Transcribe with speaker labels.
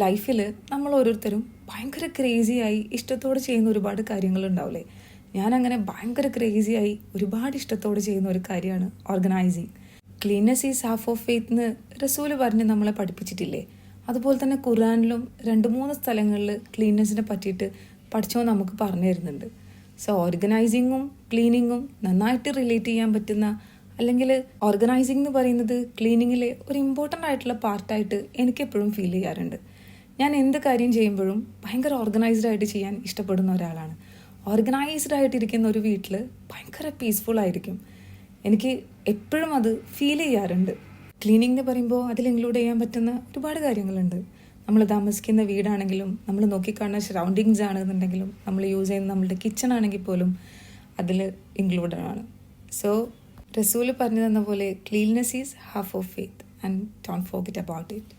Speaker 1: ലൈഫിൽ നമ്മൾ ഓരോരുത്തരും ഭയങ്കര ക്രേസിയായി ഇഷ്ടത്തോടെ ചെയ്യുന്ന ഒരുപാട് കാര്യങ്ങളുണ്ടാവില്ലേ. ഞാനങ്ങനെ ഭയങ്കര ക്രേസിയായി ഒരുപാട് ഇഷ്ടത്തോടെ ചെയ്യുന്ന ഒരു കാര്യമാണ് organising. Cleanness is half of faith എന്ന് റസൂല് പറഞ്ഞ് നമ്മളെ പഠിപ്പിച്ചിട്ടില്ലേ. അതുപോലെ തന്നെ ഖുർആനിലും 2-3 സ്ഥലങ്ങളിൽ ക്ലീൻനെസ്സിനെ പറ്റിയിട്ട് പഠിച്ചോ നമുക്ക് പറഞ്ഞു തരുന്നുണ്ട്. സോ ഓർഗനൈസിങ്ങും ക്ലീനിങ്ങും നന്നായിട്ട് റിലേറ്റ് ചെയ്യാൻ പറ്റുന്ന, അല്ലെങ്കിൽ ഓർഗനൈസിങ് എന്ന് പറയുന്നത് ക്ലീനിങ്ങിലെ ഒരു ഇമ്പോർട്ടൻ്റ് ആയിട്ടുള്ള പാർട്ടായിട്ട് എനിക്കെപ്പോഴും ഫീൽ ചെയ്യാറുണ്ട്. ഞാൻ എന്ത് കാര്യം ചെയ്യുമ്പോഴും ഭയങ്കര ഓർഗനൈസ്ഡ് ആയിട്ട് ചെയ്യാൻ ഇഷ്ടപ്പെടുന്ന ഒരാളാണ്. ഓർഗനൈസ്ഡ് ആയിട്ടിരിക്കുന്ന ഒരു വീട്ടിൽ ഭയങ്കര പീസ്ഫുൾ ആയിരിക്കും. എനിക്ക് എപ്പോഴും അത് ഫീൽ ചെയ്യാറുണ്ട്. ക്ലീനിങ് എന്ന് പറയുമ്പോൾ അതിൽ ഇൻക്ലൂഡ് ചെയ്യാൻ പറ്റുന്ന ഒരുപാട് കാര്യങ്ങളുണ്ട്. നമ്മൾ താമസിക്കുന്ന വീടാണെങ്കിലും, നമ്മൾ നോക്കിക്കാണുന്ന സറൗണ്ടിങ്സ് ആണെന്നുണ്ടെങ്കിലും, നമ്മൾ യൂസ് ചെയ്യുന്ന നമ്മളുടെ കിച്ചൺ ആണെങ്കിൽ പോലും അതിൽ ഇൻക്ലൂഡഡ് ആണ്. സോ റസൂല് പറഞ്ഞു തന്ന പോലെ cleanness is half of faith and don't forget about it.